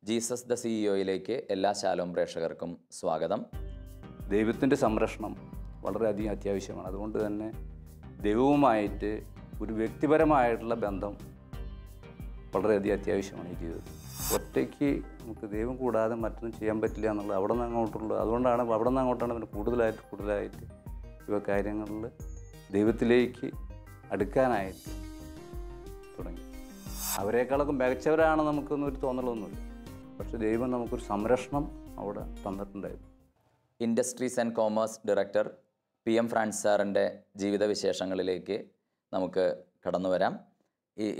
Jesus the സിഇഒയിലേക്ക് എല്ലാ ശാലോം പ്രേക്ഷകർക്കും സ്വാഗതം. ദൈവത്തിൻ്റെ സംരക്ഷണം വളരെയധികം അത്യാവശ്യമാണ്. അതുകൊണ്ട് തന്നെ ദൈവവുമായിട്ട് ഒരു വ്യക്തിപരമായിട്ടുള്ള ബന്ധം വളരെയധികം അത്യാവശ്യമാണ് ഈ ജീവിതത്തിൽ. ഒറ്റയ്ക്ക് നമുക്ക് ദൈവം കൂടാതെ മറ്റൊന്നും ചെയ്യാൻ പറ്റില്ല എന്നുള്ളത് അവിടെ നിന്ന് അങ്ങോട്ടാണ് പിന്നെ കൂടുതലായിട്ട് ഇവ കാര്യങ്ങളിൽ ദൈവത്തിലേക്ക് അടുക്കാനായിട്ട് തുടങ്ങി. അവരെക്കാളൊക്കെ മികച്ചവരാണ് നമുക്കൊന്നൊരു തോന്നലൊന്നുമില്ല. പക്ഷേ ദൈവം നമുക്കൊരു സംരക്ഷണം അവിടെ തന്നിട്ടുണ്ടായിരുന്നു. Industries and commerce director PM France സാറിൻ്റെ ജീവിത വിശേഷങ്ങളിലേക്ക് നമുക്ക് കടന്നു വരാം.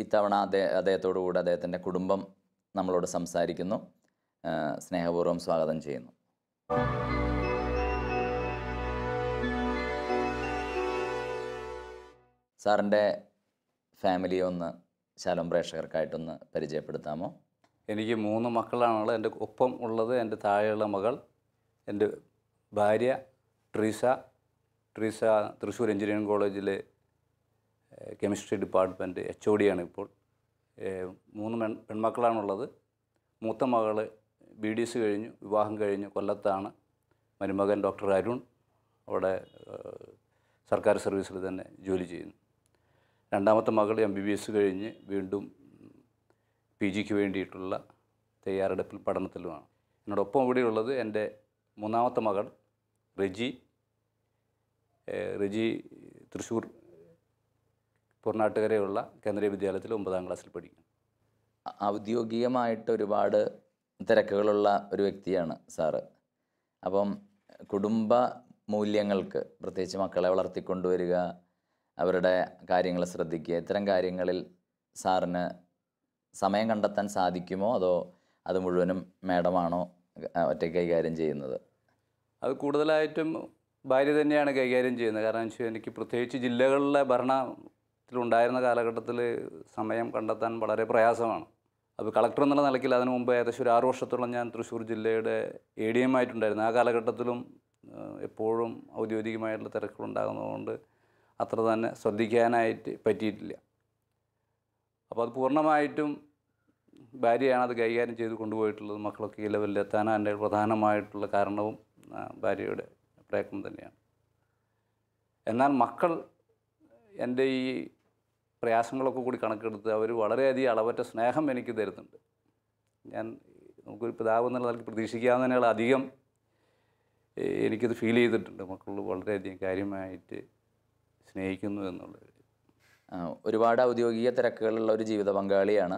ഇത്തവണ അദ്ദേഹത്തോടു കൂടെ അദ്ദേഹത്തിൻ്റെ കുടുംബം നമ്മളോട് സംസാരിക്കുന്നു. സ്നേഹപൂർവ്വം സ്വാഗതം ചെയ്യുന്നു. സാറിൻ്റെ ഫാമിലിയെ ഒന്ന് ശാലോം പ്രേക്ഷകർക്കായിട്ടൊന്ന് പരിചയപ്പെടുത്താമോ? എനിക്ക് 3 മക്കളാണുള്ളത്. എൻ്റെ ഒപ്പം ഉള്ളത് എൻ്റെ താഴെയുള്ള മകൾ, എൻ്റെ ഭാര്യ ട്രീസ തൃശ്ശൂർ എഞ്ചിനീയറിംഗ് കോളേജിലെ കെമിസ്ട്രി ഡിപ്പാർട്ട്മെൻറ്റ് HOD ആണ് ഇപ്പോൾ. 3 പെൺമക്കളാണുള്ളത്. മൂത്ത മകൾ BDS കഴിഞ്ഞു, വിവാഹം കഴിഞ്ഞു, കൊല്ലത്താണ്. മരുമകൻ ഡോക്ടർ അരുൺ, അവിടെ സർക്കാർ സർവീസിൽ തന്നെ ജോലി ചെയ്യുന്നു. രണ്ടാമത്തെ മകൾ MBBS കഴിഞ്ഞ് വീണ്ടും PGക്ക് വേണ്ടിയിട്ടുള്ള തയ്യാറെടുപ്പിൽ പഠനത്തിലുമാണ്. എന്നോടൊപ്പം ഇവിടെയുള്ളത് എൻ്റെ 3ാമത്തെ മകൾ റെജി തൃശ്ശൂർ പൂർണ്ണാട്ടുകരയുള്ള കേന്ദ്രീയ വിദ്യാലയത്തിൽ 9ാം ക്ലാസ്സിൽ പഠിക്കുന്നു. ഔദ്യോഗികമായിട്ട് ഒരുപാട് തിരക്കുകളുള്ള ഒരു വ്യക്തിയാണ് സാറ്. അപ്പം കുടുംബ മൂല്യങ്ങൾക്ക്, പ്രത്യേകിച്ച് മക്കളെ വളർത്തിക്കൊണ്ടുവരിക, അവരുടെ കാര്യങ്ങൾ ശ്രദ്ധിക്കുക, ഇത്തരം കാര്യങ്ങളിൽ സാറിന് സമയം കണ്ടെത്താൻ സാധിക്കുമോ? അതോ അത് മുഴുവനും മാഡമാണോ ഒറ്റയ്ക്ക് കൈകാര്യം ചെയ്യുന്നത്? അത് കൂടുതലായിട്ടും ഭാര്യ തന്നെയാണ് കൈകാര്യം ചെയ്യുന്നത്. കാരണം വെച്ചാൽ എനിക്ക് പ്രത്യേകിച്ച് ജില്ലകളിലെ ഭരണത്തിലുണ്ടായിരുന്ന കാലഘട്ടത്തിൽ സമയം കണ്ടെത്താൻ വളരെ പ്രയാസമാണ്. അപ്പോൾ കളക്ടർ എന്നുള്ള നിലയ്ക്ക് അതിനു മുമ്പ് ഏകദേശം ഒരു 6 വർഷത്തോളം ഞാൻ തൃശ്ശൂർ ജില്ലയുടെ ADM ആയിട്ടുണ്ടായിരുന്നു. ആ കാലഘട്ടത്തിലും എപ്പോഴും ഔദ്യോഗികമായിട്ടുള്ള തിരക്കുകളുണ്ടാകുന്നതുകൊണ്ട് അത്ര തന്നെ ശ്രദ്ധിക്കാനായിട്ട് പറ്റിയിട്ടില്ല. അപ്പോൾ അത് പൂർണ്ണമായിട്ടും ഭാര്യയാണ് അത് കൈകാര്യം ചെയ്ത് കൊണ്ടുപോയിട്ടുള്ളത്. മക്കളൊക്കെ ഈ ലെവലിലെത്താൻ എൻ്റെ പ്രധാനമായിട്ടുള്ള കാരണവും ഭാര്യയുടെ പ്രയത്നം തന്നെയാണ്. എന്നാൽ മക്കൾ എൻ്റെ ഈ പ്രയാസങ്ങളൊക്കെ കൂടി കണക്കെടുത്ത് അവർ വളരെയധികം അളവറ്റ സ്നേഹം എനിക്ക് തരുന്നുണ്ട്. നമുക്കൊരു പിതാവ് എന്നുള്ള നിലയ്ക്ക് പ്രതീക്ഷിക്കാവുന്നതിനേക്കാൾ അധികം എനിക്കത് ഫീൽ ചെയ്തിട്ടുണ്ട്. മക്കൾ വളരെയധികം കാര്യമായിട്ട് സ്നേഹിക്കുന്നു എന്നുള്ളത്. ഒരുപാട് ഔദ്യോഗിക തിരക്കുകളുള്ള ഒരു ജീവിത പങ്കാളിയാണ്.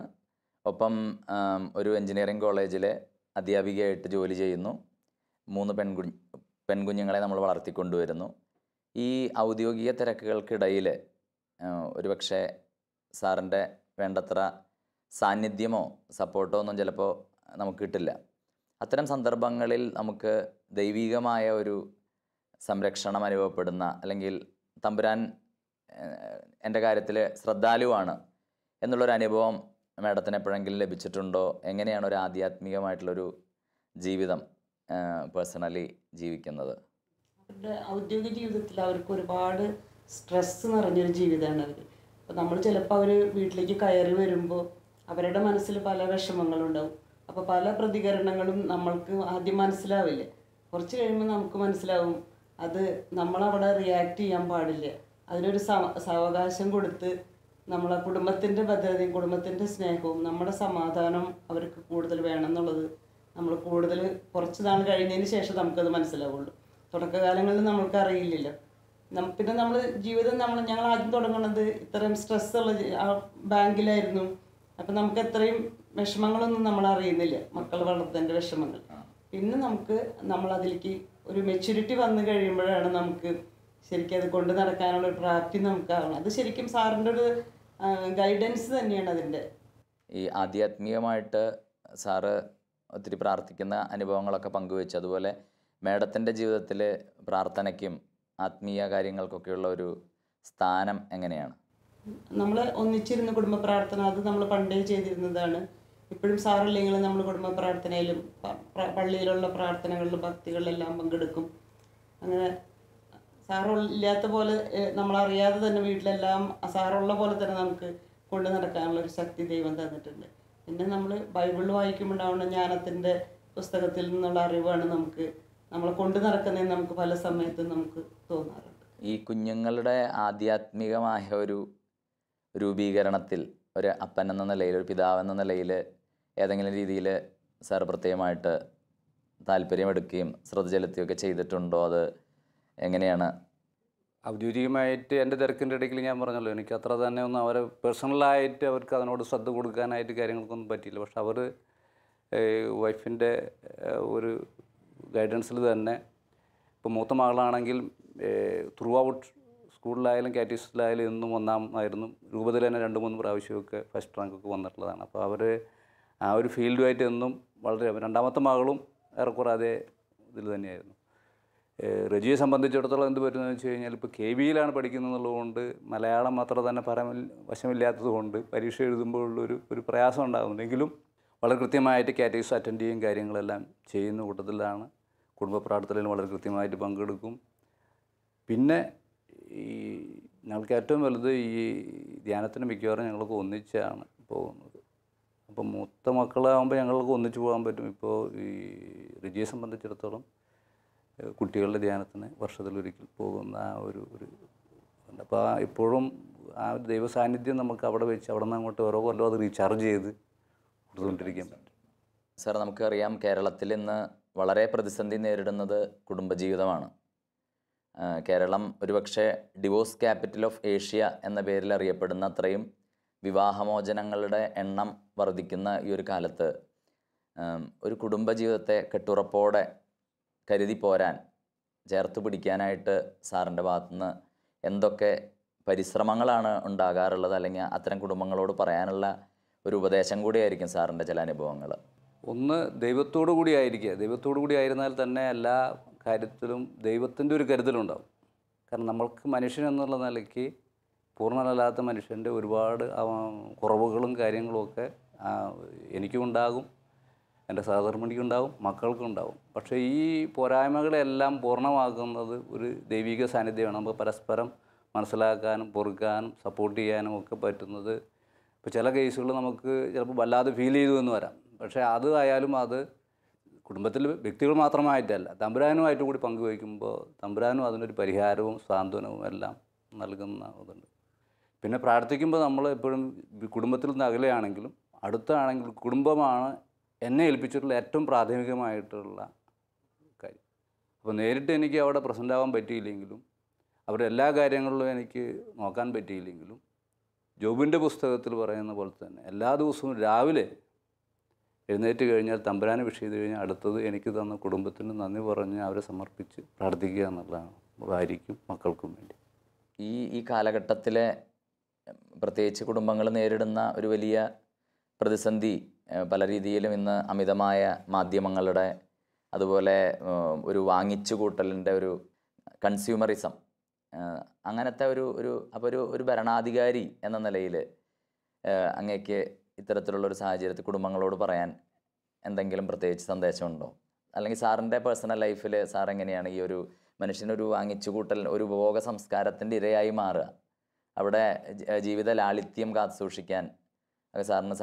ഒപ്പം ഒരു എഞ്ചിനീയറിംഗ് കോളേജിലെ അധ്യാപികയായിട്ട് ജോലി ചെയ്യുന്നു. 3 പെൺകുഞ്ഞുങ്ങളെ നമ്മൾ വളർത്തിക്കൊണ്ടുവരുന്നു. ഈ ഔദ്യോഗിക തിരക്കുകൾക്കിടയിൽ ഒരുപക്ഷെ സാറിൻ്റെ വേണ്ടത്ര സാന്നിധ്യമോ സപ്പോർട്ടോ ഒന്നും ചിലപ്പോൾ നമുക്ക് കിട്ടില്ല. അത്തരം സന്ദർഭങ്ങളിൽ നമുക്ക് ദൈവികമായ ഒരു സംരക്ഷണം അനുഭവപ്പെടുന്ന, അല്ലെങ്കിൽ തമ്പുരാൻ എൻ്റെ കാര്യത്തിൽ ശ്രദ്ധാലുവാണ് എന്നുള്ളൊരു അനുഭവം മാഡത്തിന് എപ്പോഴെങ്കിലും ലഭിച്ചിട്ടുണ്ടോ? എങ്ങനെയാണ് ഒരു ആധ്യാത്മികമായിട്ടുള്ളൊരു ജീവിതം പേഴ്സണലി ജീവിക്കുന്നത്? അവരുടെ ഔദ്യോഗിക ജീവിതത്തിൽ അവർക്ക് ഒരുപാട് സ്ട്രെസ്സ് നിറഞ്ഞൊരു ജീവിതമാണ് അവർ. അപ്പോൾ നമ്മൾ ചിലപ്പോൾ അവർ വീട്ടിലേക്ക് കയറി വരുമ്പോൾ അവരുടെ മനസ്സിൽ പല വിഷമങ്ങളുണ്ടാവും. അപ്പോൾ പല പ്രതികരണങ്ങളും നമ്മൾക്ക് ആദ്യം മനസ്സിലാവില്ല. കുറച്ച് കഴിയുമ്പോൾ നമുക്ക് മനസ്സിലാവും അത് നമ്മളവിടെ റിയാക്ട് ചെയ്യാൻ പാടില്ല. അതിനൊരു സാവകാശം കൊടുത്ത് നമ്മളെ കുടുംബത്തിൻ്റെ ഭദ്രതയും കുടുംബത്തിൻ്റെ സ്നേഹവും നമ്മുടെ സമാധാനം അവർക്ക് കൂടുതൽ വേണം എന്നുള്ളത് നമ്മൾ കൂടുതൽ കുറച്ച് നാൾ കഴിഞ്ഞതിന് ശേഷം നമുക്കത് മനസ്സിലാവുള്ളൂ. തുടക്കകാലങ്ങളിൽ നമ്മൾക്ക് അറിയില്ലല്ലോ. പിന്നെ നമ്മൾ ജീവിതം ഞങ്ങൾ ആദ്യം തുടങ്ങുന്നത് ഇത്രയും സ്ട്രെസ്സുള്ള ബാങ്കിലായിരുന്നു. അപ്പം നമുക്ക് എത്രയും വിഷമങ്ങളൊന്നും നമ്മൾ അറിയുന്നില്ല, മക്കൾ വളർത്തേണ്ട വിഷമങ്ങൾ. പിന്നെ നമ്മളതിലേക്ക് ഒരു മെച്യൂരിറ്റി വന്നു കഴിയുമ്പോഴാണ് നമുക്ക് ശരിക്കും അത് കൊണ്ട് നടക്കാനുള്ള ഒരു പ്രാപ്തി നമുക്കാവണം. അത് ശരിക്കും സാറിൻ്റെ ഒരു ഗൈഡൻസ് തന്നെയാണ് അതിൻ്റെ. ഈ ആധ്യാത്മികമായിട്ട് സാറ് ഒത്തിരി പ്രാർത്ഥിക്കുന്ന അനുഭവങ്ങളൊക്കെ പങ്കുവെച്ചു. അതുപോലെ മാഡത്തിൻ്റെ ജീവിതത്തിൽ പ്രാർത്ഥനയ്ക്കും ആത്മീയ കാര്യങ്ങൾക്കൊക്കെയുള്ള ഒരു സ്ഥാനം എങ്ങനെയാണ്? നമ്മൾ ഒന്നിച്ചിരുന്ന കുടുംബ പ്രാർത്ഥന അത് നമ്മൾ പണ്ടേ ചെയ്തിരുന്നതാണ്. ഇപ്പോഴും സാറില്ലെങ്കിൽ നമ്മൾ കുടുംബ പ്രാർത്ഥനയിലും പള്ളിയിലുള്ള പ്രാർത്ഥനകളിലും ഭക്തികളിലെല്ലാം പങ്കെടുക്കും. അങ്ങനെ സാറില്ലാത്ത പോലെ നമ്മളറിയാതെ തന്നെ വീട്ടിലെല്ലാം സാറുള്ള പോലെ തന്നെ നമുക്ക് കൊണ്ടു നടക്കാനുള്ള ഒരു ശക്തി ദൈവം തന്നിട്ടുണ്ട്. പിന്നെ നമ്മൾ ബൈബിൾ വായിക്കുമ്പോണ്ടാവുന്ന ജ്ഞാനത്തിൻ്റെ പുസ്തകത്തിൽ നിന്നുള്ള അറിവാണ് നമുക്ക് നമ്മളെ കൊണ്ട് നടക്കുന്നതെന്ന് നമുക്ക് പല സമയത്തും നമുക്ക് തോന്നാറുണ്ട്. ഈ കുഞ്ഞുങ്ങളുടെ ആധ്യാത്മികമായ ഒരു രൂപീകരണത്തിൽ ഒരു അപ്പൻ എന്ന നിലയിൽ, ഒരു പിതാവ് എന്ന നിലയിൽ ഏതെങ്കിലും രീതിയിൽ സാർ പ്രത്യേകമായിട്ട് താല്പര്യമെടുക്കുകയും ശ്രദ്ധ ചെലുത്തുകയൊക്കെ ചെയ്തിട്ടുണ്ടോ? അത് എങ്ങനെയാണ്? ഔദ്യോഗികമായിട്ട് എൻ്റെ തിരക്കിൻ്റെ ഇടയ്ക്ക് ഞാൻ പറഞ്ഞല്ലോ, എനിക്ക് അത്ര തന്നെ ഒന്നും അവരെ പേഴ്സണലായിട്ട് അവർക്ക് അതിനോട് ശ്രദ്ധ കൊടുക്കാനായിട്ട് കാര്യങ്ങൾക്കൊന്നും പറ്റിയില്ല. പക്ഷെ അവർ വൈഫിൻ്റെ ഒരു ഗൈഡൻസിൽ തന്നെ, ഇപ്പോൾ മൂത്ത മകളാണെങ്കിൽ ത്രൂ ഔട്ട് സ്കൂളിലായാലും കാറ്റഗറിസിലായാലും എന്നും ഒന്നാമായിരുന്നു. രൂപത്തിൽ തന്നെ 2-3 പ്രാവശ്യമൊക്കെ ഫസ്റ്റ് റാങ്കൊക്കെ വന്നിട്ടുള്ളതാണ്. അപ്പോൾ അവർ ആ ഒരു ഫീൽഡുമായിട്ട് എന്നും വളരെ, രണ്ടാമത്തെ മകളും ഏറെക്കുറെ അതേ ഇതിൽ തന്നെയായിരുന്നു. റജിയെ സംബന്ധിച്ചിടത്തോളം എന്ത് പറ്റുന്നതെന്ന് വെച്ച് കഴിഞ്ഞാൽ, ഇപ്പോൾ KVയിലാണ് പഠിക്കുന്നതെന്നുള്ളതുകൊണ്ട് മലയാളം അത്ര തന്നെ വശമില്ലാത്തത് കൊണ്ട് പരീക്ഷ എഴുതുമ്പോഴുള്ളൊരു പ്രയാസം ഉണ്ടാകുന്നുണ്ടെങ്കിലും വളരെ കൃത്യമായിട്ട് കാറ്റഗറീസ് അറ്റൻഡ് ചെയ്യും, കാര്യങ്ങളെല്ലാം ചെയ്യുന്ന കൂട്ടത്തിലാണ്. കുടുംബ പ്രാർത്ഥനയിൽ വളരെ കൃത്യമായിട്ട് പങ്കെടുക്കും. പിന്നെ ഈ ഞങ്ങൾക്ക് ഏറ്റവും വലുത് ഈ ധ്യാനത്തിന് മിക്കവാറും ഞങ്ങൾക്ക് ഒന്നിച്ചാണ് പോകുന്നത്. അപ്പോൾ മൂത്ത മക്കളാകുമ്പോൾ ഞങ്ങൾക്ക് ഒന്നിച്ച് പോകാൻ പറ്റും. ഇപ്പോൾ ഈ റിജിയെ സംബന്ധിച്ചിടത്തോളം കുട്ടികളുടെ ധ്യാനത്തിന് വർഷത്തിലൊരിക്കൽ പോകുന്ന ആ ഒരു അപ്പോൾ ഇപ്പോഴും ആ ഒരു ദൈവ സാന്നിധ്യം നമുക്ക് അവിടെ വെച്ച് അവിടെ നിന്ന് അങ്ങോട്ട് ഓരോ കൊല്ലം അത് റീചാർജ് ചെയ്ത് കൊടുത്തുകൊണ്ടിരിക്കാൻ പറ്റും. സാർ, നമുക്കറിയാം കേരളത്തിൽ ഇന്ന് വളരെ പ്രതിസന്ധി നേരിടുന്നത് കുടുംബജീവിതമാണ്. കേരളം ഒരുപക്ഷെ ഡിവോഴ്സ് ക്യാപിറ്റൽ ഓഫ് ഏഷ്യ എന്ന പേരിൽ അറിയപ്പെടുന്ന അത്രയും വിവാഹമോചനങ്ങളുടെ എണ്ണം വർദ്ധിക്കുന്ന ഈ ഒരു കാലത്ത് ഒരു കുടുംബജീവിതത്തെ കെട്ടുറപ്പോടെ കരുതി പോരാൻ, ചേർത്ത് പിടിക്കാനായിട്ട് സാറിൻ്റെ ഭാഗത്തുനിന്ന് എന്തൊക്കെ പരിശ്രമങ്ങളാണ് ഉണ്ടാകാറുള്ളത്? അല്ലെങ്കിൽ അത്തരം കുടുംബങ്ങളോട് പറയാനുള്ള ഒരു ഉപദേശം കൂടിയായിരിക്കും സാറിൻ്റെ ചില അനുഭവങ്ങൾ. ഒന്ന്, ദൈവത്തോടു കൂടി ആയിരിക്കുക. ദൈവത്തോടു കൂടി ആയിരുന്നാൽ തന്നെ എല്ലാ കാര്യത്തിലും ദൈവത്തിൻ്റെ ഒരു കരുതലുണ്ടാവും. കാരണം നമ്മൾക്ക് മനുഷ്യൻ എന്നുള്ള നിലയ്ക്ക് പൂർണ്ണനല്ലാത്ത മനുഷ്യൻ്റെ ഒരുപാട് കുറവുകളും കാര്യങ്ങളുമൊക്കെ എനിക്കും ഉണ്ടാകും, എൻ്റെ സഹധർമ്മിണിക്കുണ്ടാവും, മക്കൾക്കുണ്ടാവും. പക്ഷേ ഈ പോരായ്മകളെല്ലാം പൂർണ്ണമാക്കുന്നത് ഒരു ദൈവിക സാന്നിധ്യമാണ്. നമുക്ക് പരസ്പരം മനസ്സിലാക്കാനും പൊറുക്കാനും സപ്പോർട്ട് ചെയ്യാനും ഒക്കെ പറ്റുന്നത്. ഇപ്പോൾ ചില കേസുകൾ നമുക്ക് ചിലപ്പോൾ വല്ലാതെ ഫീൽ ചെയ്തു എന്ന് വരാം. പക്ഷേ അത് ആയാലും അത് കുടുംബത്തിൽ വ്യക്തികൾ മാത്രമായിട്ടല്ല, തമ്പുരാനുമായിട്ട് കൂടി പങ്കുവയ്ക്കുമ്പോൾ തമ്പുരാനും അതിനൊരു പരിഹാരവും സാന്ത്വനവും എല്ലാം നൽകുന്ന ഇതുണ്ട്. പിന്നെ പ്രാർത്ഥിക്കുമ്പോൾ നമ്മൾ എപ്പോഴും കുടുംബത്തിൽ നിന്ന് അകലെയാണെങ്കിലും അടുത്താണെങ്കിലും കുടുംബമാണ് എന്നെ ഏൽപ്പിച്ചിട്ടുള്ള ഏറ്റവും പ്രാഥമികമായിട്ടുള്ള കാര്യം. അപ്പോൾ നേരിട്ട് എനിക്ക് അവിടെ പ്രസൻ്റ് ആവാൻ പറ്റിയില്ലെങ്കിലും അവരുടെ എല്ലാ കാര്യങ്ങളിലും എനിക്ക് നോക്കാൻ പറ്റിയില്ലെങ്കിലും ജോബിൻ്റെ പുസ്തകത്തിൽ പറയുന്ന പോലെ തന്നെ എല്ലാ ദിവസവും രാവിലെ എഴുന്നേറ്റ് കഴിഞ്ഞാൽ തമ്പുരാനെ വിഷ് ചെയ്ത് കഴിഞ്ഞാൽ അടുത്തത് എനിക്ക് തന്ന കുടുംബത്തിന് നന്ദി പറഞ്ഞ് അവരെ സമർപ്പിച്ച് പ്രാർത്ഥിക്കുക എന്നുള്ളതാണ് ഭാര്യയ്ക്കും മക്കൾക്കും വേണ്ടി. ഈ കാലഘട്ടത്തിലെ പ്രത്യേകിച്ച് കുടുംബങ്ങൾ നേരിടുന്ന ഒരു വലിയ പ്രതിസന്ധി പല രീതിയിലും ഇന്ന് അമിതമായ മാധ്യമങ്ങളുടെ, അതുപോലെ ഒരു വാങ്ങിച്ചു കൂട്ടലിൻ്റെ ഒരു കൺസ്യൂമറിസം, അങ്ങനത്തെ ഒരു ഭരണാധികാരി എന്ന നിലയിൽ അങ്ങേക്ക് ഇത്തരത്തിലുള്ളൊരു സാഹചര്യത്തിൽ കുടുംബങ്ങളോട് പറയാൻ എന്തെങ്കിലും പ്രത്യേകിച്ച് സന്ദേശമുണ്ടോ? അല്ലെങ്കിൽ സാറിൻ്റെ പേഴ്സണൽ ലൈഫിൽ സാർ എങ്ങനെയാണ് ഈ ഒരു മനുഷ്യനൊരു വാങ്ങിച്ചു കൂട്ടൽ, ഒരു ഉപഭോഗ സംസ്കാരത്തിൻ്റെ ഇരയായി മാറുക, അവിടെ ജീവിത ലാളിത്യം കാത്തു സൂക്ഷിക്കാൻ ഒക്കെ സാറിന്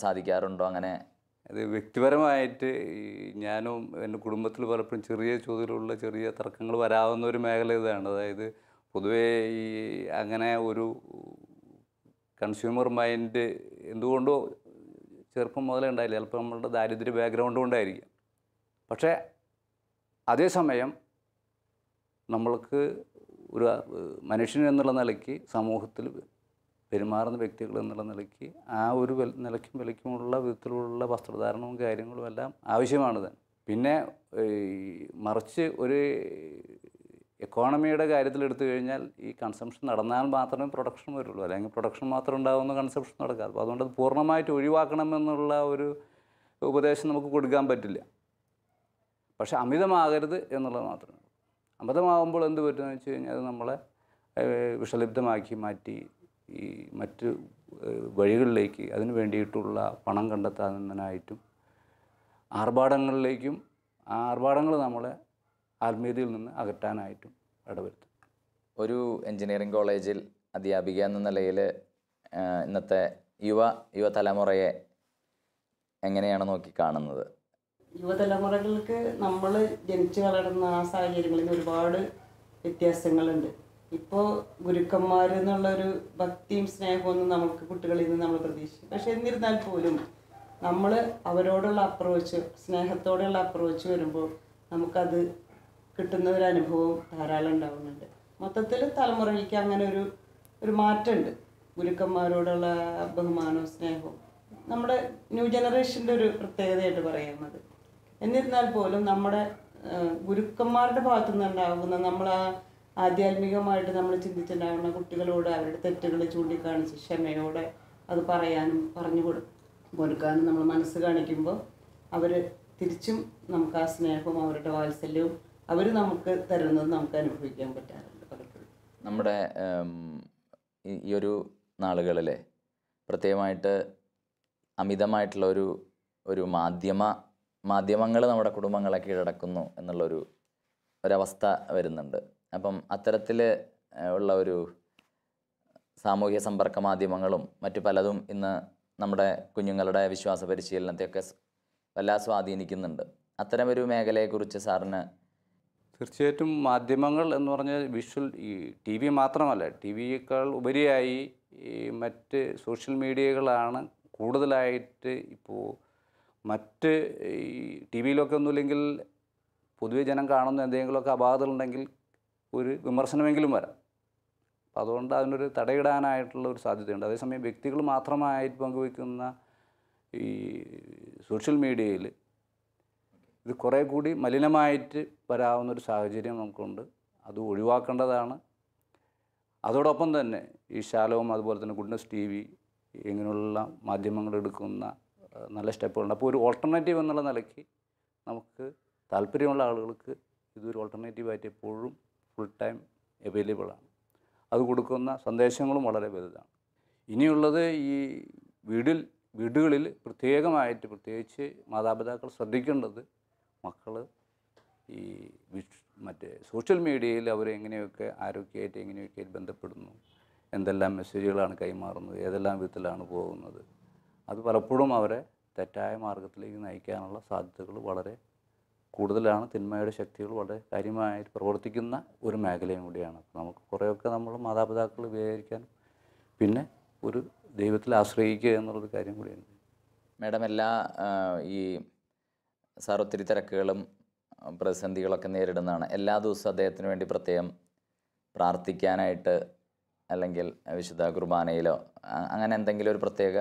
സാധിക്കാറുണ്ടോ? അങ്ങനെ അത് വ്യക്തിപരമായിട്ട് ഞാനും എൻ്റെ കുടുംബത്തിൽ പലപ്പോഴും ചെറിയ തോതിലുള്ള ചെറിയ തർക്കങ്ങൾ വരാവുന്ന ഒരു മേഖല ഇതാണ്. അതായത് പൊതുവേ ഈ അങ്ങനെ ഒരു കൺസ്യൂമർ മൈൻഡ് എന്തുകൊണ്ടോ ചെറുപ്പം മുതലേ ഉണ്ടായില്ല. ചിലപ്പോൾ നമ്മളുടെ ദാരിദ്ര്യ ബാക്ക്ഗ്രൗണ്ട് കൊണ്ടായിരിക്കാം. പക്ഷേ അതേസമയം നമ്മൾക്ക് ഒരു മനുഷ്യൻ എന്നുള്ള നിലയ്ക്ക് സമൂഹത്തിൽ പെരുമാറുന്ന വ്യക്തികൾ എന്നുള്ള നിലയ്ക്ക് ആ ഒരു നിലയ്ക്കും വിലയ്ക്കുമുള്ള വിധത്തിലുള്ള വസ്ത്രധാരണവും കാര്യങ്ങളും എല്ലാം ആവശ്യമാണ് തന്നെ. പിന്നെ മറിച്ച് ഒരു എക്കോണമിയുടെ കാര്യത്തിൽ എടുത്തു കഴിഞ്ഞാൽ ഈ കൺസംഷൻ നടന്നാൽ മാത്രമേ പ്രൊഡക്ഷൻ വരുള്ളൂ, അല്ലെങ്കിൽ പ്രൊഡക്ഷൻ മാത്രം ഉണ്ടാകുന്ന കൺസംഷൻ നടക്കാതെ. അപ്പോൾ അതുകൊണ്ട് അത് പൂർണ്ണമായിട്ട് ഒഴിവാക്കണമെന്നുള്ള ഒരു ഉപദേശം നമുക്ക് കൊടുക്കാൻ പറ്റില്ല. പക്ഷെ അമിതമാകരുത് എന്നുള്ളത് മാത്രമേ. അമിതമാകുമ്പോൾ എന്ത് പറ്റുമെന്ന് വെച്ച് കഴിഞ്ഞാൽ അത് നമ്മളെ വിഷലിപ്തമാക്കി മാറ്റി ഈ മറ്റ് വഴികളിലേക്ക് അതിന് വേണ്ടിയിട്ടുള്ള പണം കണ്ടെത്താനായിട്ടും ആർഭാടങ്ങളിലേക്കും ആ ആർഭാടങ്ങൾ നമ്മളെ ആത്മീയതയിൽ നിന്ന് അകറ്റാനായിട്ടും ഇടവരുത്തും. ഒരു എൻജിനീയറിംഗ് കോളേജിൽ അധ്യാപിക എന്ന നിലയിൽ ഇന്നത്തെ യുവതലമുറയെ എങ്ങനെയാണ് നോക്കി കാണുന്നത്? യുവതലമുറകൾക്ക് നമ്മൾ ജനിച്ചു വളർന്ന ആ സാഹചര്യങ്ങളിൽ നിന്ന് ഒരുപാട് വ്യത്യാസങ്ങളുണ്ട്. ഇപ്പോൾ ഗുരുക്കന്മാർ എന്നുള്ളൊരു ഭക്തിയും സ്നേഹമൊന്നും നമുക്ക് കുട്ടികളിൽ നിന്ന് നമ്മൾ പ്രതീക്ഷിക്കും. പക്ഷെ എന്നിരുന്നാൽ പോലും നമ്മൾ അവരോടുള്ള അപ്രോച്ച്, സ്നേഹത്തോടെയുള്ള അപ്രോച്ച് വരുമ്പോൾ നമുക്കത് കിട്ടുന്ന ഒരു അനുഭവം ധാരാളം ഉണ്ടാകുന്നുണ്ട്. മൊത്തത്തിൽ തലമുറയ്ക്ക് അങ്ങനെ ഒരു മാറ്റമുണ്ട്. ഗുരുക്കന്മാരോടുള്ള ബഹുമാനവും സ്നേഹവും നമ്മുടെ ന്യൂ ജനറേഷൻ്റെ ഒരു പ്രത്യേകതയായിട്ട് പറയാമത്. എന്നിരുന്നാൽ പോലും നമ്മുടെ ഗുരുക്കന്മാരുടെ ഭാഗത്തു നിന്നുണ്ടാകുന്ന നമ്മൾ ആധ്യാത്മികമായിട്ട് നമ്മൾ ചിന്തിച്ചിട്ടുണ്ടാകുന്ന കുട്ടികളോട് അവരുടെ തെറ്റുകൾ ചൂണ്ടിക്കാണിച്ച് ക്ഷമയോടെ അത് പറയാനും പറഞ്ഞു കൊടുക്കാനും നമ്മൾ മനസ്സ് കാണിക്കുമ്പോൾ അവർ തിരിച്ചും നമുക്ക് ആ സ്നേഹവും അവരുടെ വാത്സല്യവും അവർ നമുക്ക് തരുന്നത് നമുക്ക് അനുഭവിക്കാൻ പറ്റാറുണ്ട് പലപ്പോഴും. നമ്മുടെ ഈ ഒരു നാളുകളിലെ പ്രത്യേകമായിട്ട് അമിതമായിട്ടുള്ള ഒരു മാധ്യമങ്ങൾ നമ്മുടെ കുടുംബങ്ങളെ കീഴടക്കുന്നു ഒരവസ്ഥ വരുന്നുണ്ട്. അപ്പം അത്തരത്തിൽ ഉള്ള ഒരു സാമൂഹ്യ സമ്പർക്ക മാധ്യമങ്ങളും മറ്റു പലതും ഇന്ന് നമ്മുടെ കുഞ്ഞുങ്ങളുടെ വിശ്വാസ പരിശീലനത്തെയൊക്കെ വല്ലാതെ സ്വാധീനിക്കുന്നുണ്ട്. അത്തരമൊരു മേഖലയെക്കുറിച്ച് സാറിന്? തീർച്ചയായിട്ടും മാധ്യമങ്ങൾ എന്ന് പറഞ്ഞാൽ ഈ ടി വി മാത്രമല്ല, ടി വിയേക്കാൾ ഉപരിയായി ഈ മറ്റ് സോഷ്യൽ മീഡിയകളാണ് കൂടുതലായിട്ട്. ഇപ്പോൾ മറ്റ് ഈ ടി വിയിലൊക്കെ ഒന്നുമില്ലെങ്കിൽ പൊതുവെ ജനം കാണുന്ന എന്തെങ്കിലുമൊക്കെ അപാകതകളുണ്ടെങ്കിൽ ഒരു വിമർശനമെങ്കിലും വരാം. അപ്പോൾ അതുകൊണ്ട് അതിനൊരു തടയിടാനായിട്ടുള്ള ഒരു സാധ്യതയുണ്ട്. അതേസമയം വ്യക്തികൾ മാത്രമായിട്ട് പങ്കുവയ്ക്കുന്ന ഈ സോഷ്യൽ മീഡിയയിൽ ഇത് കുറേ കൂടി മലിനമായിട്ട് വരാവുന്നൊരു സാഹചര്യം നമുക്കുണ്ട്. അത് ഒഴിവാക്കേണ്ടതാണ്. അതോടൊപ്പം തന്നെ ഈ ശാലവും അതുപോലെ തന്നെ ഗുഡ്നസ് ടി വി ഇങ്ങനെയുള്ള മാധ്യമങ്ങൾ എടുക്കുന്ന നല്ല സ്റ്റെപ്പുകളുണ്ട്. അപ്പോൾ ഒരു ഓൾട്ടർനേറ്റീവ് എന്നുള്ള നിലയ്ക്ക് നമുക്ക് താല്പര്യമുള്ള ആളുകൾക്ക് ഇതൊരു ഓൾട്ടർനേറ്റീവായിട്ട് എപ്പോഴും ഫുൾ ടൈം അവൈലബിളാണ്. അത് കൊടുക്കുന്ന സന്ദേശങ്ങളും വളരെ വലുതാണ്. ഇനിയുള്ളത് ഈ വീടുകളിൽ പ്രത്യേകിച്ച് മാതാപിതാക്കൾ ശ്രദ്ധിക്കേണ്ടത് മക്കൾ ഈ മറ്റേ സോഷ്യൽ മീഡിയയിൽ അവരെങ്ങനെയൊക്കെ ആരോഗ്യമായിട്ട് എങ്ങനെയൊക്കെ ബന്ധപ്പെടുന്നു, എന്തെല്ലാം മെസ്സേജുകളാണ് കൈമാറുന്നത്, ഏതെല്ലാം വിധത്തിലാണ് പോകുന്നത്, അത് പലപ്പോഴും അവരെ തെറ്റായ മാർഗത്തിലേക്ക് നയിക്കാനുള്ള സാധ്യതകൾ വളരെ കൂടുതലാണ്. തിന്മയുടെ ശക്തികൾ വളരെ കാര്യമായിട്ട് പ്രവർത്തിക്കുന്ന ഒരു മേഖലയും കൂടിയാണ്. നമുക്ക് കുറേയൊക്കെ നമ്മൾ മാതാപിതാക്കൾ വിചാരിക്കാൻ പിന്നെ ഒരു ദൈവത്തിൽ ആശ്രയിക്കുക എന്നുള്ളൊരു കാര്യം കൂടിയുണ്ട്. മാഡം, ഈ സാർ ഒത്തിരി തിരക്കുകളും പ്രതിസന്ധികളൊക്കെ നേരിടുന്നതാണ്. എല്ലാ ദിവസവും അദ്ദേഹത്തിന് വേണ്ടി പ്രത്യേകം പ്രാർത്ഥിക്കാനായിട്ട് അല്ലെങ്കിൽ വിശുദ്ധ കുർബാനയിലോ അങ്ങനെ എന്തെങ്കിലും ഒരു പ്രത്യേക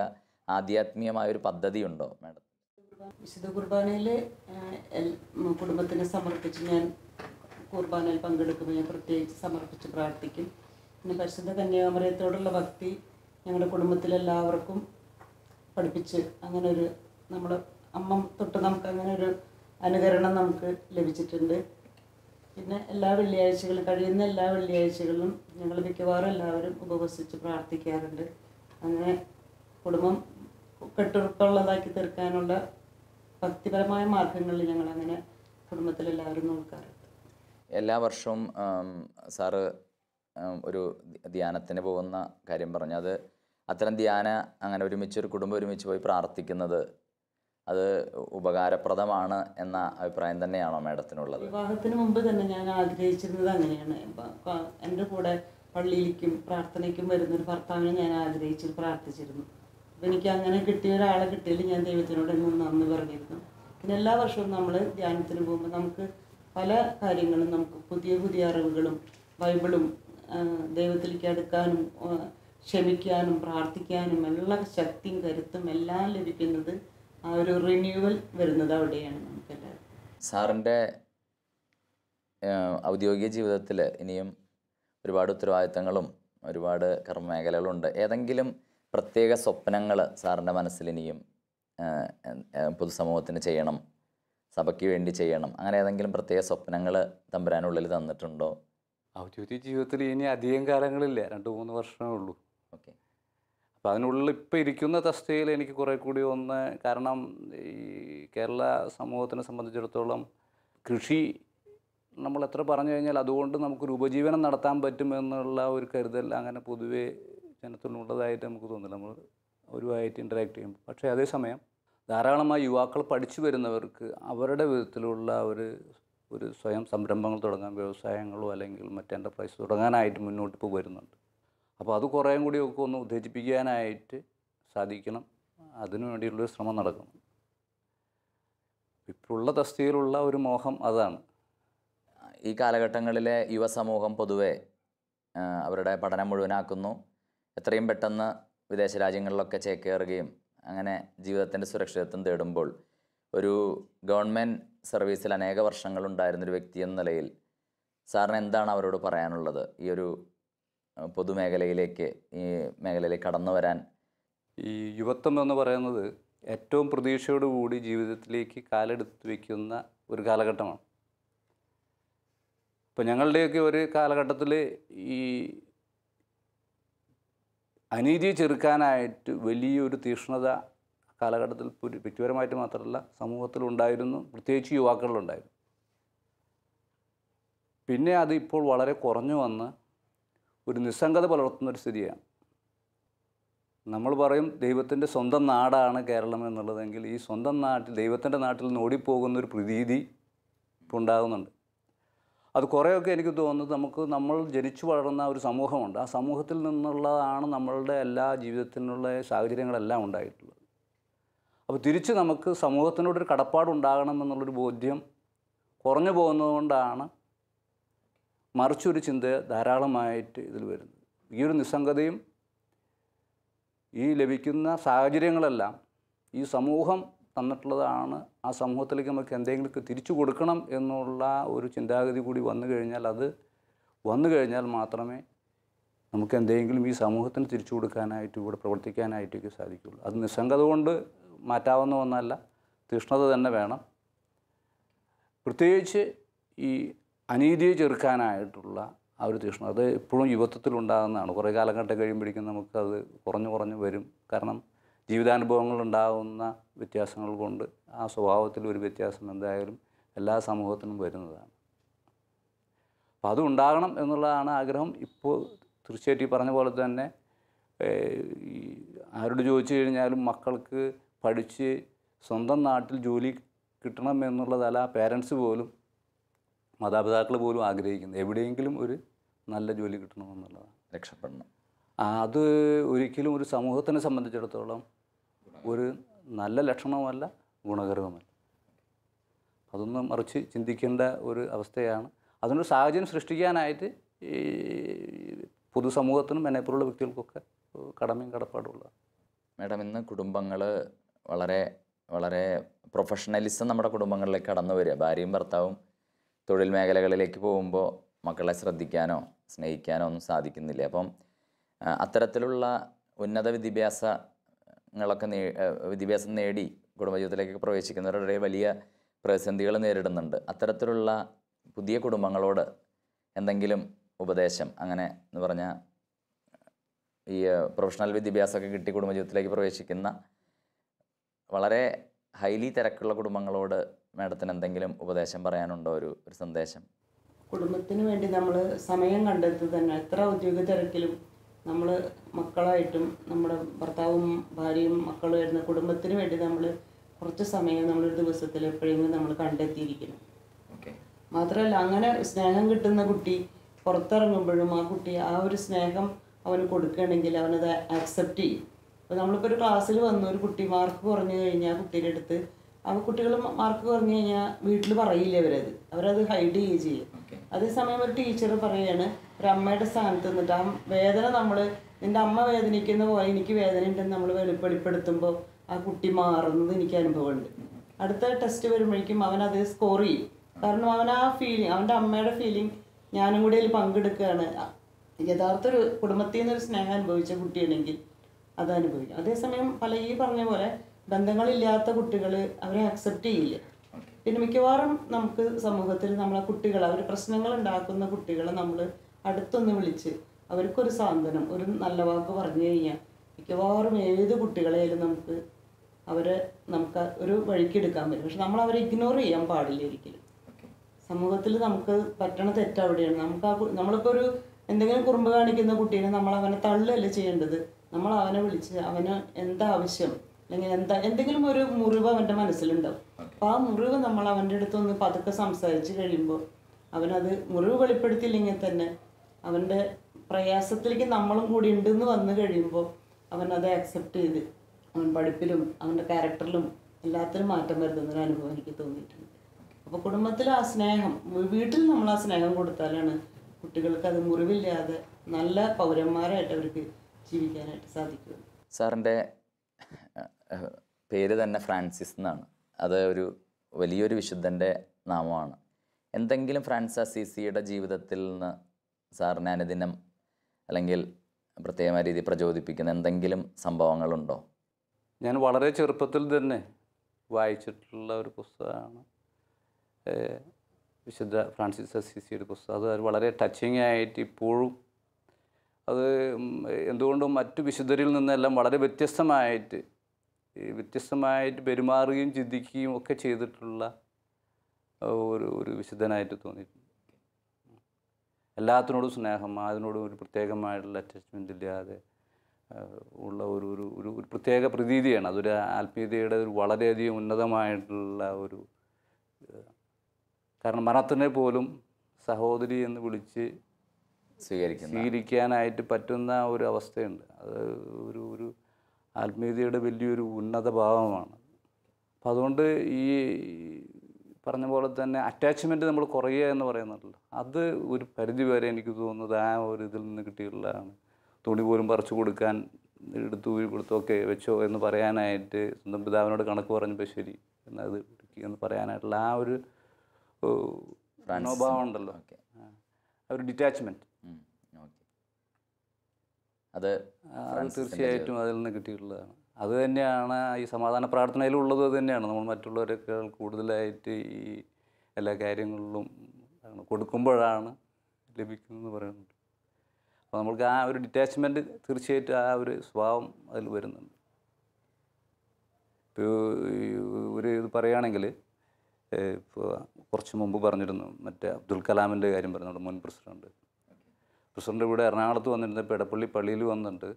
ആധ്യാത്മികമായൊരു പദ്ധതി ഉണ്ടോ മാഡം? വിശുദ്ധ കുർബാനയിൽ കുടുംബത്തിനെ സമർപ്പിച്ച് ഞാൻ കുർബാനയിൽ പങ്കെടുക്കുമ്പോൾ ഞാൻ പ്രത്യേകിച്ച് സമർപ്പിച്ച് പ്രാർത്ഥിക്കും. പിന്നെ പരിശുദ്ധ കന്യാമറിയത്തോടുള്ള ഭക്തി ഞങ്ങളുടെ കുടുംബത്തിലെല്ലാവർക്കും പഠിപ്പിച്ച് നമ്മൾ അമ്മ തൊട്ട് നമുക്ക് അങ്ങനെ ഒരു അനുകരണം നമുക്ക് ലഭിച്ചിട്ടുണ്ട്. പിന്നെ കഴിയുന്ന എല്ലാ വെള്ളിയാഴ്ചകളിലും ഞങ്ങൾ മിക്കവാറും എല്ലാവരും ഉപവസിച്ച് പ്രാർത്ഥിക്കാറുണ്ട്. അങ്ങനെ കുടുംബം കെട്ടുറപ്പുള്ളതാക്കി തീർക്കാനുള്ള ഭക്തിപരമായ മാർഗങ്ങളിൽ ഞങ്ങളങ്ങനെ കുടുംബത്തിലെല്ലാവരും നോക്കാറുണ്ട്. എല്ലാ വർഷവും സാറ് ഒരു ധ്യാനത്തിന് പോകുന്ന കാര്യം പറഞ്ഞു. അത്തരം അങ്ങനെ ഒരു കുടുംബം ഒരുമിച്ച് പോയി പ്രാർത്ഥിക്കുന്നത് അത് ഉപകാരപ്രദമാണ് എന്ന അഭിപ്രായം തന്നെയാണോ മാഡത്തിനുള്ളത്? വിവാഹത്തിന് മുമ്പ് തന്നെ ഞാൻ ആഗ്രഹിച്ചിരുന്നത് അങ്ങനെയാണ്. എൻ്റെ കൂടെ പള്ളിയിലേക്കും പ്രാർത്ഥനയ്ക്കും വരുന്നൊരു ഭർത്താവിനെ ഞാൻ പ്രാർത്ഥിച്ചിരുന്നു. അപ്പോൾ എനിക്ക് അങ്ങനെ കിട്ടിയ ഒരാളെ കിട്ടിയതിൽ ഞാൻ ദൈവത്തിനോട് എന്നും നന്ദി പറഞ്ഞിരുന്നു. പിന്നെ എല്ലാ വർഷവും നമ്മൾ ധ്യാനത്തിന് പോകുമ്പോൾ നമുക്ക് പല കാര്യങ്ങളും നമുക്ക് പുതിയ പുതിയ അറിവുകളും ബൈബിളും ദൈവത്തിലേക്ക് അടുക്കാനും ക്ഷമിക്കാനും പ്രാർത്ഥിക്കാനും എല്ലാ ശക്തിയും കരുത്തും എല്ലാം ലഭിക്കുന്നത് ആ ഒരു റിന്യൂവൽ വരുന്നത് അവിടെയാണ് നമുക്കെല്ലാവരും. സാറിൻ്റെ ഔദ്യോഗിക ജീവിതത്തിൽ ഇനിയും ഒരുപാട് ഉത്തരവാദിത്തങ്ങളും ഒരുപാട് കർമ്മമേഖലകളുണ്ട്. ഏതെങ്കിലും പ്രത്യേക സ്വപ്നങ്ങൾ സാറിൻ്റെ മനസ്സിൽ ഇനിയും പൊതുസമൂഹത്തിന് ചെയ്യണം, സഭയ്ക്ക് വേണ്ടി ചെയ്യണം, അങ്ങനെ ഏതെങ്കിലും പ്രത്യേക സ്വപ്നങ്ങൾ തമ്പുരാനുള്ളിൽ തന്നിട്ടുണ്ടോ? ഔദ്യോഗിക ജീവിതത്തിൽ ഇനി അധികം കാലങ്ങളില്ല, 2-3 വർഷമേ ഉള്ളൂ. ഓക്കെ. അപ്പോൾ അതിനുള്ളിൽ ഇപ്പോൾ ഇരിക്കുന്ന തസ്തികയിൽ എനിക്ക് കുറേ കൂടി കാരണം ഈ കേരള സമൂഹത്തിനെ സംബന്ധിച്ചിടത്തോളം കൃഷി നമ്മൾ എത്ര പറഞ്ഞു കഴിഞ്ഞാൽ അതുകൊണ്ട് നമുക്കൊരു ഉപജീവനം നടത്താൻ പറ്റുമെന്നുള്ള ഒരു കരുതൽ അങ്ങനെ പൊതുവേ ജനത്തിനുള്ളതായിട്ട് നമുക്ക് തോന്നില്ല, നമ്മൾ ഒരുമായിട്ട് ഇൻറ്ററാക്ട് ചെയ്യുമ്പോൾ. പക്ഷേ അതേസമയം ധാരാളമായി യുവാക്കൾ പഠിച്ചു വരുന്നവർക്ക് അവരുടെ വിധത്തിലുള്ള ഒരു സ്വയം സംരംഭങ്ങൾ തുടങ്ങാൻ, വ്യവസായങ്ങളോ അല്ലെങ്കിൽ മറ്റ് എൻ്റർപ്രൈസ് തുടങ്ങാനായിട്ട് മുന്നോട്ട് ഇപ്പോൾ വരുന്നുണ്ട്. അപ്പോൾ അത് കുറേയും കൂടിയൊക്കെ ഒന്ന് ഉത്തേജിപ്പിക്കാനായിട്ട് സാധിക്കണം. അതിനു വേണ്ടിയുള്ളൊരു ശ്രമം നടക്കണം. ഇപ്പോഴുള്ള തസ്തികയിലുള്ള ഒരു മോഹം അതാണ്. ഈ കാലഘട്ടങ്ങളിലെ യുവസമൂഹം പൊതുവെ അവരുടെ പഠനം മുഴുവനാക്കുന്നു, എത്രയും പെട്ടെന്ന് വിദേശ രാജ്യങ്ങളിലൊക്കെ ചേക്കേറുകയും അങ്ങനെ ജീവിതത്തിൻ്റെ സുരക്ഷിതത്വം തേടുമ്പോൾ ഒരു ഗവൺമെൻറ് സർവീസിൽ അനേക വർഷങ്ങളുണ്ടായിരുന്നൊരു വ്യക്തി എന്ന നിലയിൽ സാറിന് എന്താണ് അവരോട് പറയാനുള്ളത്? ഈ ഒരു പൊതുമേഖലയിലേക്ക്, ഈ മേഖലയിലേക്ക് കടന്നു വരാൻ. ഈ യുവത്വം എന്ന് പറയുന്നത് ഏറ്റവും പ്രതീക്ഷയോടുകൂടി ജീവിതത്തിലേക്ക് കാലെടുത്ത് വയ്ക്കുന്ന ഒരു കാലഘട്ടമാണ്. ഇപ്പോൾ ഞങ്ങളുടെയൊക്കെ ഒരു കാലഘട്ടത്തിൽ ഈ അനീതിയെ ചെറുക്കാനായിട്ട് വലിയൊരു തീക്ഷ്ണത കാലഘട്ടത്തിൽ വ്യക്തിപരമായിട്ട് മാത്രമല്ല സമൂഹത്തിലുണ്ടായിരുന്നു, പ്രത്യേകിച്ച് യുവാക്കളിലുണ്ടായിരുന്നു. പിന്നെ അത് ഇപ്പോൾ വളരെ കുറഞ്ഞു വന്ന് ഒരു നിസ്സംഗത പുലർത്തുന്നൊരു സ്ഥിതിയാണ്. നമ്മൾ പറയും ദൈവത്തിൻ്റെ സ്വന്തം നാടാണ് കേരളം എന്നുള്ളതെങ്കിൽ ഈ സ്വന്തം നാട്ടിൽ, ദൈവത്തിൻ്റെ നാട്ടിൽ നിന്ന് ഓടിപ്പോകുന്നൊരു പ്രതീതി ഇപ്പോൾ ഉണ്ടാകുന്നുണ്ട്. അത് കുറേയൊക്കെ എനിക്ക് തോന്നുന്നത് നമ്മൾ ജനിച്ചു വളർന്ന ഒരു സമൂഹമുണ്ട്, ആ സമൂഹത്തിൽ നിന്നുള്ളതാണ് നമ്മളുടെ എല്ലാ ജീവിതത്തിനുള്ള സാഹചര്യങ്ങളെല്ലാം ഉണ്ടായിട്ടുള്ളത്. അപ്പോൾ തിരിച്ച് നമുക്ക് സമൂഹത്തിനോടൊരു കടപ്പാടുണ്ടാകണം എന്നുള്ളൊരു ബോധ്യം കുറഞ്ഞു പോകുന്നതുകൊണ്ടാണ് മറിച്ചൊരു ചിന്ത ധാരാളമായിട്ട് ഇതിൽ വരുന്നത്. ഈ ഒരു നിസ്സംഗതയും ഈ ലഭിക്കുന്ന സാഹചര്യങ്ങളെല്ലാം ഈ സമൂഹം തന്നിട്ടുള്ളതാണ്, ആ സമൂഹത്തിലേക്ക് നമുക്ക് എന്തെങ്കിലും തിരിച്ചു കൊടുക്കണം എന്നുള്ള ഒരു ചിന്താഗതി കൂടി വന്നു കഴിഞ്ഞാൽ മാത്രമേ നമുക്ക് എന്തെങ്കിലും ഈ സമൂഹത്തിന് തിരിച്ചു കൊടുക്കാനായിട്ട്, ഇവിടെ പ്രവർത്തിക്കാനായിട്ടൊക്കെ സാധിക്കുള്ളൂ. അത് നിസ്സംഗത കൊണ്ട് മാറ്റാവുന്ന ഒന്നല്ല, തീഷ്ണത തന്നെ വേണം. പ്രത്യേകിച്ച് ഈ അനീതിയെ ചെറുക്കാനായിട്ടുള്ള ആ ഒരു തീഷ്ണത അത് എപ്പോഴും യുവത്വത്തിലുണ്ടാകുന്നതാണ്. കുറേ കാലഘട്ടം കഴിയുമ്പോഴേക്കും നമുക്കത് കുറഞ്ഞു വരും. കാരണം ജീവിതാനുഭവങ്ങളുണ്ടാകുന്ന വ്യത്യാസങ്ങൾ കൊണ്ട് ആ സ്വഭാവത്തിൽ ഒരു വ്യത്യാസം എന്തായാലും എല്ലാ സമൂഹത്തിനും വരുന്നതാണ്. അപ്പോൾ അതുണ്ടാകണം എന്നുള്ളതാണ് ആഗ്രഹം. ഇപ്പോൾ തീർച്ചയായിട്ടും ഈ പറഞ്ഞ പോലെ തന്നെ ആരോട് ചോദിച്ചു കഴിഞ്ഞാലും മക്കൾക്ക് പഠിച്ച് സ്വന്തം നാട്ടിൽ ജോലി കിട്ടണം എന്നുള്ളതല്ല പേരൻസ് പോലും, മാതാപിതാക്കൾ പോലും ആഗ്രഹിക്കുന്നത് എവിടെയെങ്കിലും ഒരു നല്ല ജോലി കിട്ടണമെന്നുള്ളതാണ്, രക്ഷപ്പെടണം. അത് ഒരിക്കലും ഒരു സമൂഹത്തിനെ സംബന്ധിച്ചിടത്തോളം ഒരു നല്ല ലക്ഷണവുമല്ല, ഗുണകരവുമല്ല. അതൊന്നും മറിച്ച് ചിന്തിക്കേണ്ട ഒരു അവസ്ഥയാണ്. അതിനൊരു സാഹചര്യം സൃഷ്ടിക്കാനായിട്ട് ഈ പൊതുസമൂഹത്തിനും എന്നെപ്പോലുള്ള വ്യക്തികൾക്കൊക്കെ കടമയും കടപ്പാടുള്ളതാണ്. മാഡം, ഇന്ന് കുടുംബങ്ങൾ വളരെ വളരെ പ്രൊഫഷണലിസം നമ്മുടെ കുടുംബങ്ങളിലേക്ക് കടന്നു വരിക. ഭാര്യയും ഭർത്താവും തൊഴിൽ മേഖലകളിലേക്ക് പോകുമ്പോൾ മക്കളെ ശ്രദ്ധിക്കാനോ സ്നേഹിക്കാനോ ഒന്നും സാധിക്കുന്നില്ല. അപ്പം അത്തരത്തിലുള്ള ഉന്നത വിദ്യാഭ്യാസം നേടി കുടുംബജീവിതത്തിലേക്ക് പ്രവേശിക്കുന്നവരുടെ വലിയ പ്രതിസന്ധികൾ നേരിടുന്നുണ്ട്. അത്തരത്തിലുള്ള പുതിയ കുടുംബങ്ങളോട് എന്തെങ്കിലും ഉപദേശം, അങ്ങനെ എന്ന് പറഞ്ഞാൽ ഈ പ്രൊഫഷണൽ വിദ്യാഭ്യാസമൊക്കെ കിട്ടി കുടുംബജീവിതത്തിലേക്ക് പ്രവേശിക്കുന്ന വളരെ ഹൈലി തിരക്കുള്ള കുടുംബങ്ങളോട് മാഡത്തിന് എന്തെങ്കിലും ഉപദേശം പറയാനുണ്ടോ? ഒരു സന്ദേശം. കുടുംബത്തിന് വേണ്ടി നമ്മൾ സമയം കണ്ടെത്തി തന്നെ എത്ര ഉദ്യോഗ തിരക്കിലും നമ്മൾ മക്കളായിട്ടും നമ്മുടെ ഭർത്താവും ഭാര്യയും മക്കളും വരുന്ന കുടുംബത്തിന് വേണ്ടി നമ്മൾ കുറച്ച് സമയം നമ്മളൊരു ദിവസത്തിൽ എപ്പോഴെങ്കിലും നമ്മൾ കണ്ടെത്തിയിരിക്കണം. മാത്രമല്ല, അങ്ങനെ സ്നേഹം കിട്ടുന്ന കുട്ടി പുറത്തിറങ്ങുമ്പോഴും ആ കുട്ടി ആ ഒരു സ്നേഹം അവന് കൊടുക്കുകയാണെങ്കിൽ അവനത് ആക്സെപ്റ്റ് ചെയ്യും. അപ്പോൾ നമ്മളിപ്പോൾ ഒരു ക്ലാസ്സിൽ വന്ന ഒരു കുട്ടി മാർക്ക് കുറഞ്ഞു കഴിഞ്ഞാൽ ആ കുട്ടീൻ്റെ അടുത്ത്, ആ കുട്ടികൾ മാർക്ക് കുറഞ്ഞു കഴിഞ്ഞാൽ വീട്ടിൽ പറയില്ല, അവരത് ഹൈഡ് ചെയ്യുകയും ചെയ്യും. അതേസമയം ഒരു ടീച്ചർ പറയുകയാണ്, ഒരു അമ്മയുടെ സ്ഥാനത്ത് നിന്നിട്ട് ആ വേദന നമ്മൾ, നിൻ്റെ അമ്മ വേദനിക്കുന്ന പോലെ എനിക്ക് വേദന ഉണ്ടെന്ന് നമ്മൾ വെളിപ്പെടുത്തുമ്പോൾ ആ കുട്ടി മാറുന്നത് എനിക്ക് അനുഭവമുണ്ട്. അടുത്ത ടെസ്റ്റ് വരുമ്പോഴേക്കും അവനത് സ്കോർ ചെയ്യും. കാരണം അവൻ ആ ഫീലിംഗ്, അവൻ്റെ അമ്മയുടെ ഫീലിംഗ് ഞാനും കൂടി അതിൽ പങ്കെടുക്കുകയാണ്. യഥാർത്ഥ ഒരു കുടുംബത്തിൽ നിന്നൊരു സ്നേഹം അനുഭവിച്ച കുട്ടിയാണെങ്കിൽ അത് അനുഭവിക്കും. അതേസമയം ഈ പറഞ്ഞ പോലെ ബന്ധങ്ങളില്ലാത്ത കുട്ടികൾ അവരെ അക്സെപ്റ്റ് ചെയ്യില്ല. പിന്നെ മിക്കവാറും നമുക്ക് സമൂഹത്തിൽ നമ്മളെ കുട്ടികൾ, അവർ പ്രശ്നങ്ങൾ ഉണ്ടാക്കുന്ന കുട്ടികളെ നമ്മൾ അടുത്തൊന്ന് വിളിച്ച് അവർക്കൊരു സാന്ത്വനം, ഒരു നല്ല വാക്ക് പറഞ്ഞു കഴിഞ്ഞാൽ മിക്കവാറും ഏത് കുട്ടികളെയായാലും നമുക്ക് ഒരു വഴിക്കെടുക്കാൻ പറ്റും. പക്ഷെ നമ്മൾ അവരെ ഇഗ്നോർ ചെയ്യാൻ പാടില്ല ഒരിക്കലും. സമൂഹത്തിൽ നമുക്ക് പറ്റണ തെറ്റ് അവിടെയാണ്. നമ്മളിപ്പോൾ എന്തെങ്കിലും കുറുമ്പ് കാണിക്കുന്ന കുട്ടീനെ നമ്മൾ അവനെ തള്ളുകയല്ല ചെയ്യേണ്ടത്. നമ്മൾ അവനെ വിളിച്ച് അവന് എന്താവശ്യം അല്ലെങ്കിൽ എന്തെങ്കിലും ഒരു മുറിവ് അവൻ്റെ മനസ്സിലുണ്ടാവും. അപ്പോൾ ആ മുറിവ് നമ്മൾ അവൻ്റെ അടുത്തൊന്ന് പതുക്കെ സംസാരിച്ച് കഴിയുമ്പോൾ അവനത് മുറിവ് വെളിപ്പെടുത്തിയില്ലെങ്കിൽ തന്നെ അവൻ്റെ പ്രയാസത്തിലേക്ക് നമ്മളും കൂടി ഉണ്ടെന്ന് വന്നു കഴിയുമ്പോൾ അവനത് ആക്സെപ്റ്റ് ചെയ്ത് അവൻ പഠിപ്പിലും അവൻ്റെ ക്യാരക്ടറിലും എല്ലാത്തിനും മാറ്റം വരുത്തുന്നൊരു അനുഭവം എനിക്ക് തോന്നിയിട്ടുണ്ട്. അപ്പോൾ കുടുംബത്തിൽ ആ സ്നേഹം, വീട്ടിൽ നമ്മൾ ആ സ്നേഹം കൊടുത്താലാണ് കുട്ടികൾക്ക് അത് മുറിവില്ലാതെ നല്ല പൗരന്മാരായിട്ട് അവർക്ക് ജീവിക്കാനായിട്ട് സാധിക്കും. സാറിൻ്റെ പേര് തന്നെ ഫ്രാൻസിസ് എന്നാണ്. അത് ഒരു വലിയൊരു വിശുദ്ധൻ്റെ നാമമാണ്. എന്തെങ്കിലും ഫ്രാൻസിസ് അസീസിയുടെ ജീവിതത്തിൽ നിന്ന് സാറിനെ അനുദിനം അല്ലെങ്കിൽ പ്രത്യേകമായ രീതിയിൽ പ്രചോദിപ്പിക്കുന്ന എന്തെങ്കിലും സംഭവങ്ങളുണ്ടോ? ഞാൻ വളരെ ചെറുപ്പത്തിൽ തന്നെ വായിച്ചിട്ടുള്ള ഒരു പുസ്തകമാണ് വിശുദ്ധ ഫ്രാൻസിസ് അസീസിയുടെ പുസ്തകം. അത് വളരെ ടച്ചിങ് ആയിട്ട് ഇപ്പോഴും അത് എന്തുകൊണ്ടും മറ്റു വിശുദ്ധരിൽ നിന്നെല്ലാം വളരെ വ്യത്യസ്തമായിട്ട് പെരുമാറുകയും ചിന്തിക്കുകയും ഒക്കെ ചെയ്തിട്ടുള്ള ഒരു വിശുദ്ധനായിട്ട് തോന്നിയിട്ടുണ്ട്. എല്ലാത്തിനോടും സ്നേഹം, അതിനോടും ഒരു പ്രത്യേകമായിട്ടുള്ള അറ്റാച്ച്മെൻ്റ് ഇല്ലാതെ ഉള്ള ഒരു പ്രത്യേക പ്രതീതിയാണ്. അതൊരു ആത്മീയതയുടെ ഒരു വളരെയധികം ഉന്നതമായിട്ടുള്ള ഒരു, കാരണം മരണത്തിനെ പോലും സഹോദരി എന്ന് വിളിച്ച് സ്വീകരിക്കാനായിട്ട് പറ്റുന്ന ഒരു അവസ്ഥയുണ്ട്. അത് ഒരു ആത്മീയതയുടെ വലിയൊരു ഉന്നത ഭാവമാണ്. അപ്പം അതുകൊണ്ട് ഈ പറഞ്ഞ പോലെ തന്നെ അറ്റാച്ച്മെൻറ്റ് നമ്മൾ കുറയുക എന്ന് പറയുന്നുണ്ടല്ലോ, അത് ഒരു പരിധി വരെ എനിക്ക് തോന്നുന്നത് ആ ഒരു ഇതിൽ നിന്ന് കിട്ടിയുള്ളതാണ്. തുണി പോലും പറിച്ചു കൊടുക്കാൻ എടുത്തു കൊടുത്തൊക്കെ വെച്ചോ എന്ന് പറയാനായിട്ട് സ്വന്തം പിതാവിനോട് കണക്ക് പറഞ്ഞപ്പോൾ ശരി എന്നത് എന്ന് പറയാനായിട്ടുള്ള ആ ഒരു മനോഭാവം ഉണ്ടല്ലോ, ആ ഒരു ഡിറ്റാച്ച്മെൻറ്റ്, അത് തീർച്ചയായിട്ടും അതിൽ നിന്ന് കിട്ടിയിട്ടുള്ളതാണ്. അത് തന്നെയാണ് ഈ സമാധാന പ്രാർത്ഥനയിലുള്ളത്. അത് തന്നെയാണ് നമ്മൾ മറ്റുള്ളവരെക്കാൾ കൂടുതലായിട്ട് ഈ എല്ലാ കാര്യങ്ങളിലും കൊടുക്കുമ്പോഴാണ് ലഭിക്കുന്നതെന്ന് പറയുന്നുണ്ട്. അപ്പോൾ നമുക്ക് ആ ഒരു ഡിറ്റാച്ച്മെൻറ്റ് തീർച്ചയായിട്ടും ആ ഒരു സ്വഭാവം അതിൽ വരുന്നുണ്ട്. ഇപ്പോൾ ഒരു ഇത് പറയുകയാണെങ്കിൽ, ഇപ്പോൾ കുറച്ച് മുമ്പ് പറഞ്ഞിരുന്നു മറ്റേ അബ്ദുൽ കലാമിൻ്റെ കാര്യം പറഞ്ഞുകൊണ്ട്, മുൻ പ്രസിഡൻ്റ് ഇവിടെ എറണാകുളത്ത് വന്നിരുന്നപ്പോൾ എടപ്പള്ളി പള്ളിയിൽ വന്നിട്ട്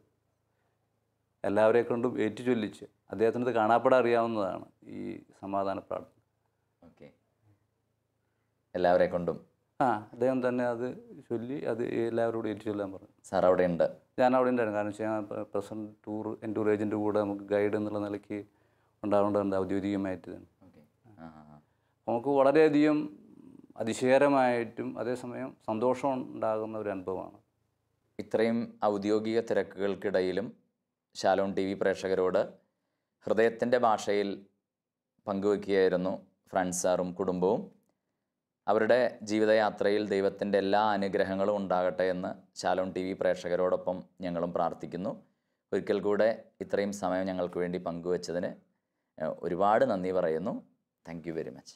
എല്ലാവരെ കൊണ്ടും ഏറ്റു ചൊല്ലിച്ച് അദ്ദേഹത്തിന് ഇത് കാണാപ്പെടാൻ അറിയാവുന്നതാണ് ഈ സമാധാന പ്രാർത്ഥന. ഓക്കെ, എല്ലാവരെ കൊണ്ടും അദ്ദേഹം തന്നെ അത് ചൊല്ലി അത് എല്ലാവരോടും ഏറ്റു ചൊല്ലാൻ പറഞ്ഞു. സാർ അവിടെ ഉണ്ട്? ഞാൻ അവിടെ ഉണ്ടായിരുന്നു. കാരണം വെച്ചാൽ പ്രസൻറ്റ് ടൂർ ഏജൻറ്റ് കൂടെ നമുക്ക് ഗൈഡ് എന്നുള്ള നിലയ്ക്ക് ഉണ്ടാവേണ്ടതുണ്ട് ഔദ്യോഗികമായിട്ട് തന്നെ. നമുക്ക് വളരെയധികം അതിശയകരമായിട്ടും അതേസമയം സന്തോഷം ഉണ്ടാകുന്ന ഒരു അനുഭവമാണ്. ഇത്രയും ഔദ്യോഗിക തിരക്കുകൾക്കിടയിലും ശാലോം ടി വി പ്രേക്ഷകരോട് ഹൃദയത്തിൻ്റെ ഭാഷയിൽ പങ്കുവയ്ക്കുകയായിരുന്നു ഫ്രാൻസ് സാറും കുടുംബവും. അവരുടെ ജീവിതയാത്രയിൽ ദൈവത്തിൻ്റെ എല്ലാ അനുഗ്രഹങ്ങളും ഉണ്ടാകട്ടെ എന്ന് ശാലോം ടി വി പ്രേക്ഷകരോടൊപ്പം ഞങ്ങളും പ്രാർത്ഥിക്കുന്നു. ഒരിക്കൽ കൂടെ ഇത്രയും സമയം ഞങ്ങൾക്ക് വേണ്ടി പങ്കുവച്ചതിന് ഒരുപാട് നന്ദി പറയുന്നു. Thank you very much.